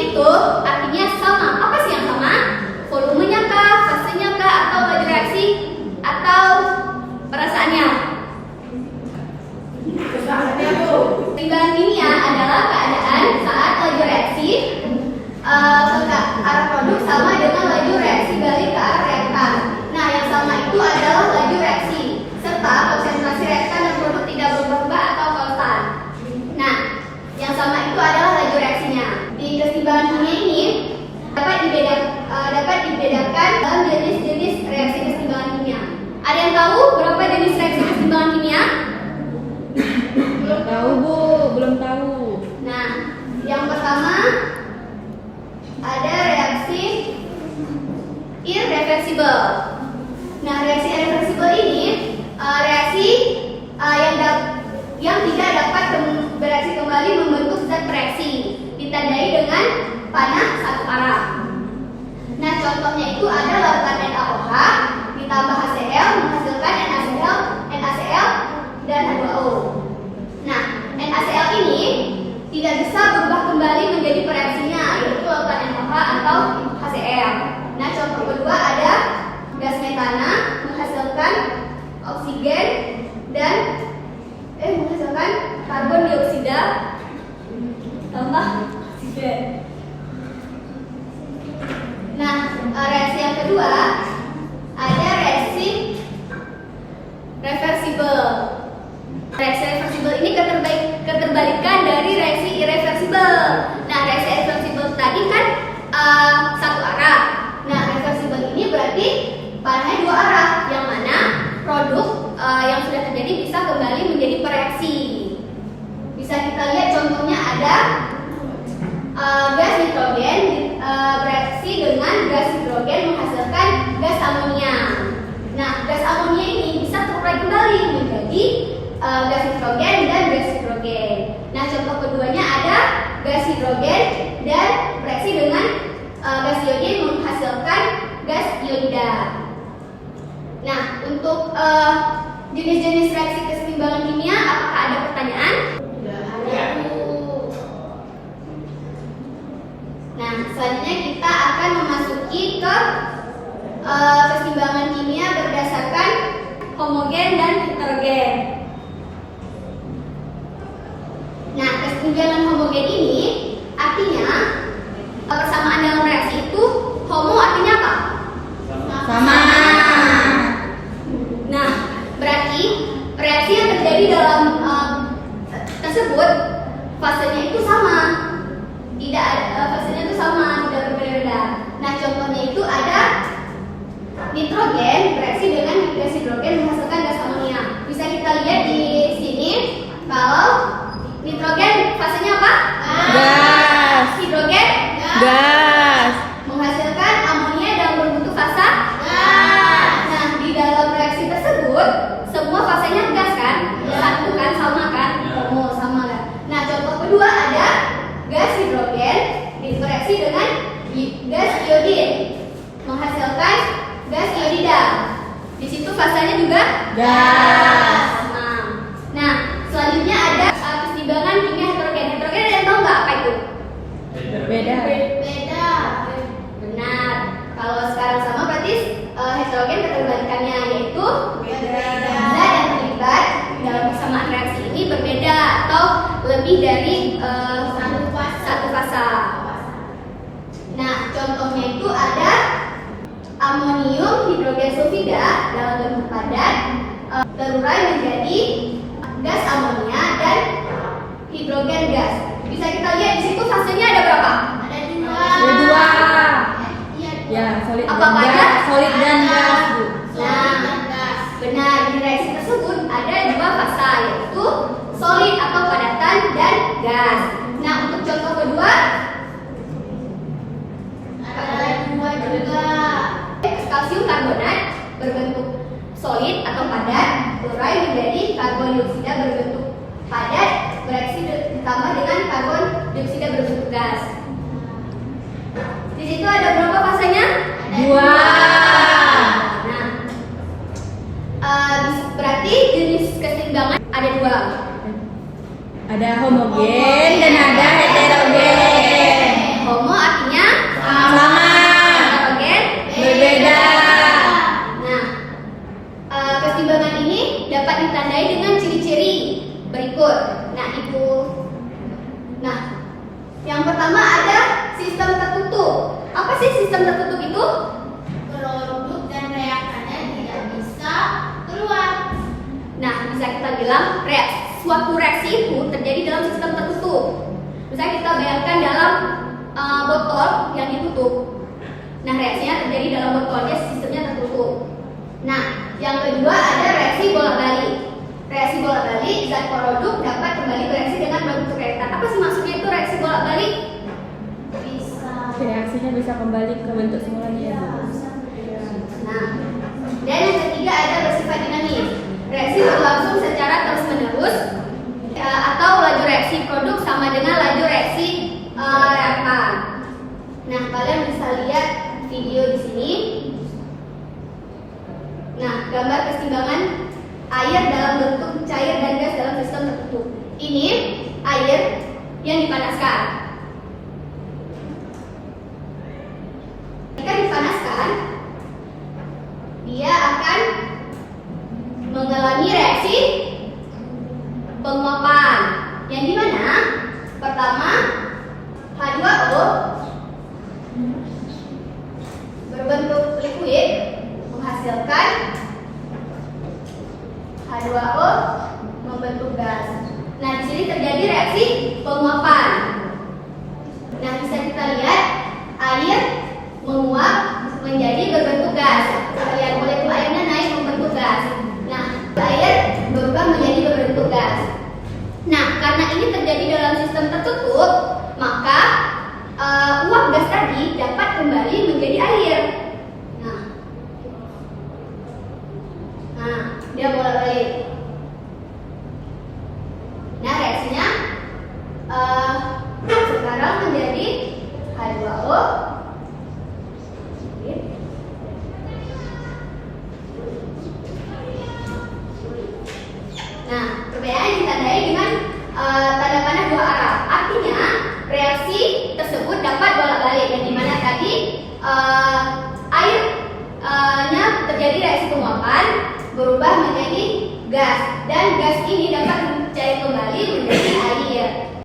itu artinya sama. Apa sih yang sama? Volumenya kah, fasenya kah, atau laju reaksi, atau perasaannya? Keseimbangan kimia adalah keadaan saat laju reaksi ke arah produk sama dengan laju reaksi balik ke arah reaktan. Nah, yang sama itu adalah laju reaksi serta konsentrasi reaktan dan produk tidak berubah atau konstan. Nah, yang sama itu adalah laju reaksinya. Di keseimbangan kimia ini dapat dibedakan dalam jenis-jenis reaksi keseimbangan kimia. Ada yang tahu berapa jenis reaksi keseimbangan kimia? Belum tahu, Bu. Belum tahu. Nah, yang pertama ada reaksi irreversibel. Nah, reaksi irreversibel ini reaksi yang tidak dapat bereaksi kembali membentuk zat bereaksi, ditandai dengan panah satu arah. Nah, contohnya itu ada larutan NaOH ditambah HCl menghasilkan NaCl dan H2O. Nah, NaCl ini tidak bisa berubah kembali menjadi pereaksinya, yaitu larutan NaOH atau HCl. Nah, contoh kedua ada gas metana menghasilkan oksigen dan menghasilkan karbon dioksida tambah oksigen. Nah, reaksi yang kedua ada reaksi reversibel. Reaksi reversibel ini keterbalikan dari reaksi irreversibel. Nah, reaksi irreversibel tadi kan satu arah. Nah, reversibel ini berarti panahnya dua arah, yang mana produk yang sudah terjadi bisa kembali menjadi pereaksi. Bisa kita lihat contohnya ada gas nitrogen bereaksi dengan gas hidrogen menghasilkan gas amonia. Nah, gas amonia ini bisa terurai kembali menjadi gas nitrogen dan gas hidrogen. Nah, contoh keduanya ada gas hidrogen dan bereaksi dengan gas iodin menghasilkan gas iodida. Nah, untuk jenis-jenis reaksi keseimbangan kimia, apakah ada pertanyaan? Nah, selanjutnya kita akan memasuki ke keseimbangan kimia berdasarkan homogen dan heterogen. Nah, keseimbangan homogen ini artinya persamaan dalam reaksi itu homo artinya apa? Sama. Nah, berarti reaksi yang terjadi dalam tersebut fasenya itu sama. Fasenya itu sama, tidak berbeda-beda. Nah, contohnya itu ada nitrogen bereaksi dengan gas hidrogen menghasilkan gas amonia. Bisa kita lihat di sini kalau nitrogen fasenya apa? Gas. Hidrogen Gas. menghasilkan amonia dalam berbentuk fasa gas. Nah, di dalam reaksi tersebut semua fasenya gas kan? Satu kan, sama kan? Homo, sama kan? Nah, contoh kedua ada gas hidrogen bereaksi dengan gas iodin menghasilkan gas iodida. Di situ fasanya juga Gas. sama. Nah, selanjutnya ada keseimbangan kimia heterogen. Heterogen ada yang tahu nggak apa itu? Beda. Benar. Kalau sekarang sama berarti heterogen keterbalikannya, yaitu zat yang terlibat dalam persamaan reaksi ini berbeda atau lebih dari satu fasa. Nah, contohnya itu ada amonium hidrogen sulfida dalam bentuk padat terurai menjadi gas amonia dan hidrogen gas. Bisa kita lihat di situ fasenya ada berapa? Ada dua. Ya, solid Apa dan aja? gas. Solid dan gas, Bu. Nah, benar, di reaksi tersebut ada dua fasa, yaitu solid atau padatan dan gas. Nah, untuk contoh kedua ada dua juga. Kalsium karbonat berbentuk solid atau padat terurai menjadi karbon dioksida berbentuk padat bereaksi ditambah dengan karbon dioksida berbentuk gas. Di situ ada berapa fasanya? Dua. Nah, berarti jenis keseimbangan ada dua. Ada homogen dan ada heterogen. Homo sistem tertutup. Apa sih sistem tertutup itu? Produk dan reaktannya tidak bisa keluar. Nah, bisa kita bilang suatu reaksi itu terjadi dalam sistem tertutup. Misalnya kita bayangkan dalam botol yang ditutup. Nah, reaksinya terjadi dalam botolnya, sistemnya tertutup. Nah, yang kedua ada reaksi bolak-balik. Reaksi bolak-balik, zat produk dapat kembali bereaksi dengan bentuk reaktan. Apa sih maksudnya itu reaksi bolak-balik? Reaksinya bisa kembali ke bentuk semulanya. Nah, dan yang ketiga ada bersifat dinamis. Reaksi berlangsung secara terus-menerus atau laju reaksi produk sama dengan laju reaksi reaktan. Nah, kalian bisa lihat video di sini. Nah, gambar keseimbangan air dalam bentuk cair dan gas dalam sistem tertutup. Ini air yang dipanaskan. Jika dipanaskan, dia akan mengalami reaksi penguapan. Yang dimana pertama H2O berbentuk liquid menghasilkan H2O membentuk gas. Nah, di sini terjadi reaksi penguapan. Nah, bisa kita lihat air menguap menjadi berbentuk gas. Lihat molekul airnya naik membentuk gas. Nah, air berubah menjadi berbentuk gas. Nah, karena ini terjadi dalam sistem tertutup, maka uap gas tadi dapat kembali menjadi air. Nah, dia bolak-balik. Nah, reaksinya sekarang menjadi H2O. Nah, perbedaan ditandai dengan tanda panah dua arah. Artinya reaksi tersebut dapat bolak-balik. Yang dimana tadi airnya terjadi reaksi penguapan berubah menjadi gas, dan gas ini dapat mencair kembali menjadi